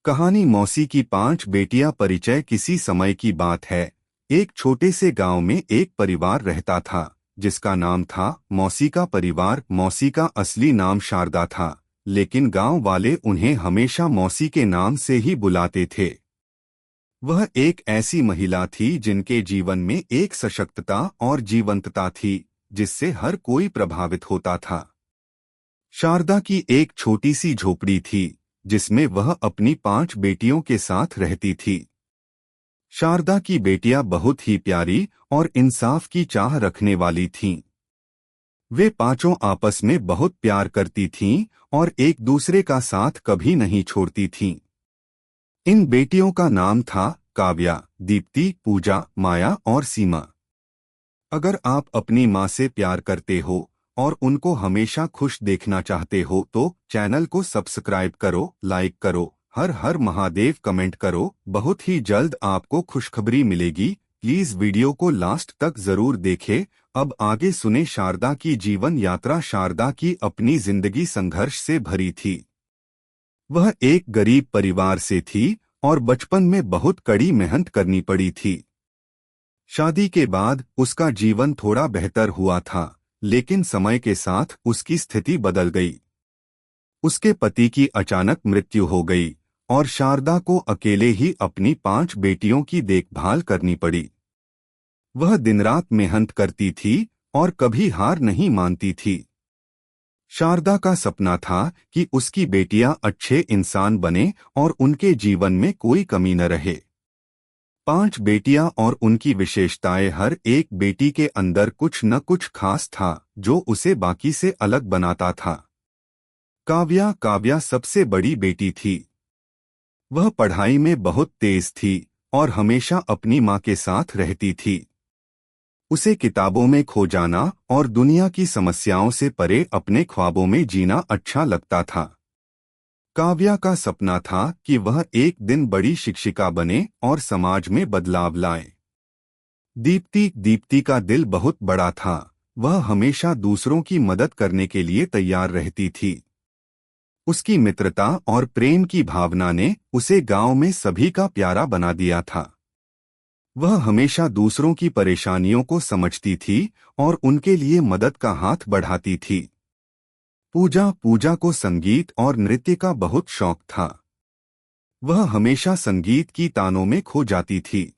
कहानी मौसी की 5 बेटियां। परिचय। किसी समय की बात है, एक छोटे से गांव में एक परिवार रहता था जिसका नाम था मौसी का परिवार। मौसी का असली नाम शारदा था, लेकिन गांव वाले उन्हें हमेशा मौसी के नाम से ही बुलाते थे। वह एक ऐसी महिला थी जिनके जीवन में एक सशक्तता और जीवंतता थी जिससे हर कोई प्रभावित होता था। शारदा की एक छोटी सी झोपड़ी थी जिसमें वह अपनी 5 बेटियों के साथ रहती थी। शारदा की बेटियां बहुत ही प्यारी और इंसाफ की चाह रखने वाली थीं। वे पांचों आपस में बहुत प्यार करती थीं और एक दूसरे का साथ कभी नहीं छोड़ती थीं। इन बेटियों का नाम था काव्या, दीप्ति, पूजा, माया और सीमा। अगर आप अपनी माँ से प्यार करते हो और उनको हमेशा खुश देखना चाहते हो तो चैनल को सब्सक्राइब करो, लाइक करो, हर हर महादेव कमेंट करो। बहुत ही जल्द आपको खुशखबरी मिलेगी। प्लीज वीडियो को लास्ट तक जरूर देखें। अब आगे सुने शारदा की जीवन यात्रा। शारदा की अपनी जिंदगी संघर्ष से भरी थी। वह एक गरीब परिवार से थी और बचपन में बहुत कड़ी मेहनत करनी पड़ी थी। शादी के बाद उसका जीवन थोड़ा बेहतर हुआ था, लेकिन समय के साथ उसकी स्थिति बदल गई। उसके पति की अचानक मृत्यु हो गई और शारदा को अकेले ही अपनी 5 बेटियों की देखभाल करनी पड़ी। वह दिन-रात मेहनत करती थी और कभी हार नहीं मानती थी। शारदा का सपना था कि उसकी बेटियां अच्छे इंसान बने और उनके जीवन में कोई कमी न रहे। 5 बेटियां और उनकी विशेषताएं। हर एक बेटी के अंदर कुछ न कुछ खास था जो उसे बाकी से अलग बनाता था। काव्या सबसे बड़ी बेटी थी। वह पढ़ाई में बहुत तेज थी और हमेशा अपनी माँ के साथ रहती थी। उसे किताबों में खो जाना और दुनिया की समस्याओं से परे अपने ख्वाबों में जीना अच्छा लगता था। काव्या का सपना था कि वह एक दिन बड़ी शिक्षिका बने और समाज में बदलाव लाए। दीप्ति का दिल बहुत बड़ा था। वह हमेशा दूसरों की मदद करने के लिए तैयार रहती थी। उसकी मित्रता और प्रेम की भावना ने उसे गांव में सभी का प्यारा बना दिया था। वह हमेशा दूसरों की परेशानियों को समझती थी और उनके लिए मदद का हाथ बढ़ाती थी। पूजा को संगीत और नृत्य का बहुत शौक था। वह हमेशा संगीत की तानों में खो जाती थी।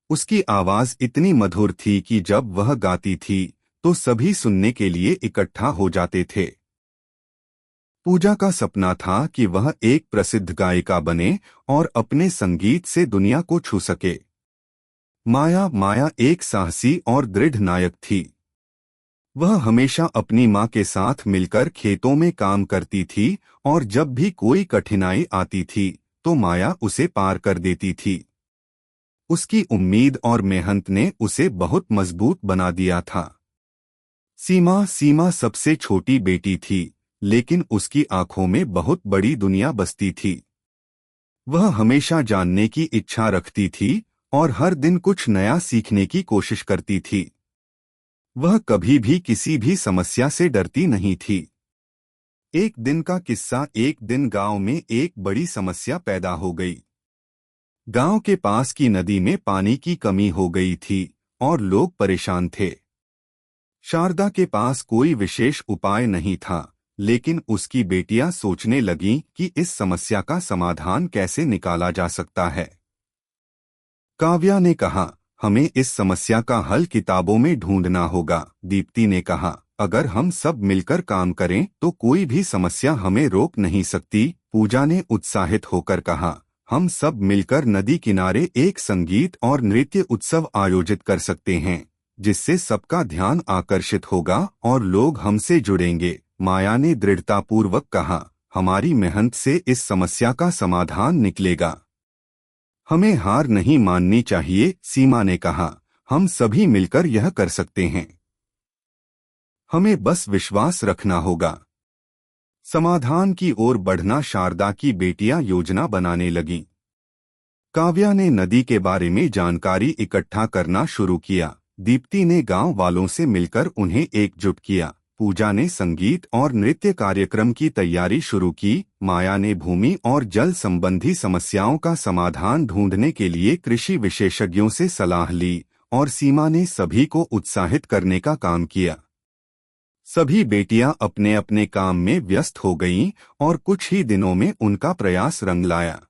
उसकी आवाज इतनी मधुर थी कि जब वह गाती थी तो सभी सुनने के लिए इकट्ठा हो जाते थे। पूजा का सपना था कि वह एक प्रसिद्ध गायिका बने और अपने संगीत से दुनिया को छू सके। माया एक साहसी और दृढ़ नायक थी। वह हमेशा अपनी माँ के साथ मिलकर खेतों में काम करती थी और जब भी कोई कठिनाई आती थी तो माया उसे पार कर देती थी। उसकी उम्मीद और मेहनत ने उसे बहुत मजबूत बना दिया था। सीमा सबसे छोटी बेटी थी, लेकिन उसकी आंखों में बहुत बड़ी दुनिया बसती थी। वह हमेशा जानने की इच्छा रखती थी और हर दिन कुछ नया सीखने की कोशिश करती थी। वह कभी भी किसी भी समस्या से डरती नहीं थी। एक दिन का किस्सा। एक दिन गांव में एक बड़ी समस्या पैदा हो गई। गांव के पास की नदी में पानी की कमी हो गई थी और लोग परेशान थे। शारदा के पास कोई विशेष उपाय नहीं था, लेकिन उसकी बेटियां सोचने लगीं कि इस समस्या का समाधान कैसे निकाला जा सकता है। काव्या ने कहा, हमें इस समस्या का हल किताबों में ढूंढना होगा। दीप्ति ने कहा, अगर हम सब मिलकर काम करें तो कोई भी समस्या हमें रोक नहीं सकती। पूजा ने उत्साहित होकर कहा, हम सब मिलकर नदी किनारे एक संगीत और नृत्य उत्सव आयोजित कर सकते हैं, जिससे सबका ध्यान आकर्षित होगा और लोग हमसे जुड़ेंगे। माया ने दृढ़तापूर्वक कहा, हमारी मेहनत से इस समस्या का समाधान निकलेगा। हमें हार नहीं माननी चाहिए। सीमा ने कहा, हम सभी मिलकर यह कर सकते हैं। हमें बस विश्वास रखना होगा। समाधान की ओर बढ़ना। शारदा की बेटियां योजना बनाने लगीं। काव्या ने नदी के बारे में जानकारी इकट्ठा करना शुरू किया। दीप्ति ने गांव वालों से मिलकर उन्हें एकजुट किया। पूजा ने संगीत और नृत्य कार्यक्रम की तैयारी शुरू की। माया ने भूमि और जल संबंधी समस्याओं का समाधान ढूंढने के लिए कृषि विशेषज्ञों से सलाह ली और सीमा ने सभी को उत्साहित करने का काम किया। सभी बेटियां अपने अपने काम में व्यस्त हो गईं और कुछ ही दिनों में उनका प्रयास रंग लाया।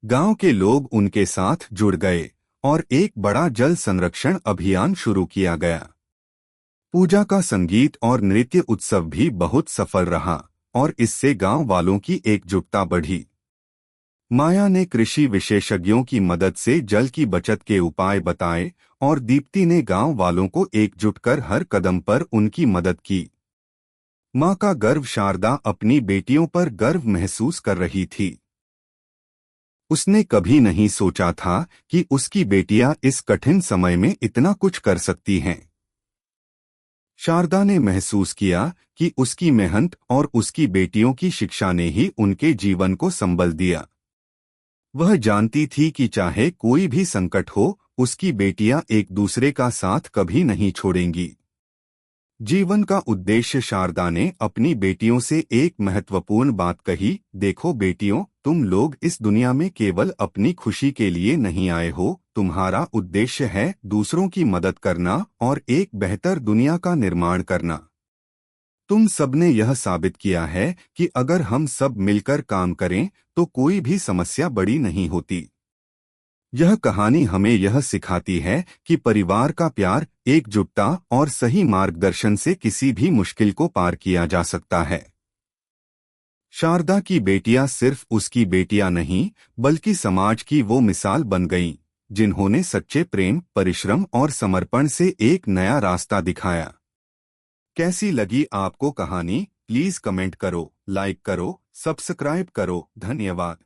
गांव के लोग उनके साथ जुड़ गए और एक बड़ा जल संरक्षण अभियान शुरू किया गया। पूजा का संगीत और नृत्य उत्सव भी बहुत सफल रहा और इससे गांव वालों की एकजुटता बढ़ी। माया ने कृषि विशेषज्ञों की मदद से जल की बचत के उपाय बताए और दीप्ति ने गांव वालों को एकजुट कर हर कदम पर उनकी मदद की। मां का गर्व शारदा अपनी बेटियों पर गर्व महसूस कर रही थी। उसने कभी नहीं सोचा था कि उसकी बेटियां इस कठिन समय में इतना कुछ कर सकती हैं। शारदा ने महसूस किया कि उसकी मेहनत और उसकी बेटियों की शिक्षा ने ही उनके जीवन को संबल दिया। वह जानती थी कि चाहे कोई भी संकट हो, उसकी बेटियां एक दूसरे का साथ कभी नहीं छोड़ेंगी। जीवन का उद्देश्य शारदा ने अपनी बेटियों से एक महत्वपूर्ण बात कही, देखो बेटियों, तुम लोग इस दुनिया में केवल अपनी खुशी के लिए नहीं आए हो, तुम्हारा उद्देश्य है दूसरों की मदद करना और एक बेहतर दुनिया का निर्माण करना। तुम सबने यह साबित किया है कि अगर हम सब मिलकर काम करें तो कोई भी समस्या बड़ी नहीं होती। यह कहानी हमें यह सिखाती है कि परिवार का प्यार, एकजुटता और सही मार्गदर्शन से किसी भी मुश्किल को पार किया जा सकता है। शारदा की बेटियां सिर्फ उसकी बेटियां नहीं, बल्कि समाज की वो मिसाल बन गईं, जिन्होंने सच्चे प्रेम, परिश्रम और समर्पण से एक नया रास्ता दिखाया। कैसी लगी आपको कहानी? प्लीज कमेंट करो, लाइक करो, सब्सक्राइब करो। धन्यवाद।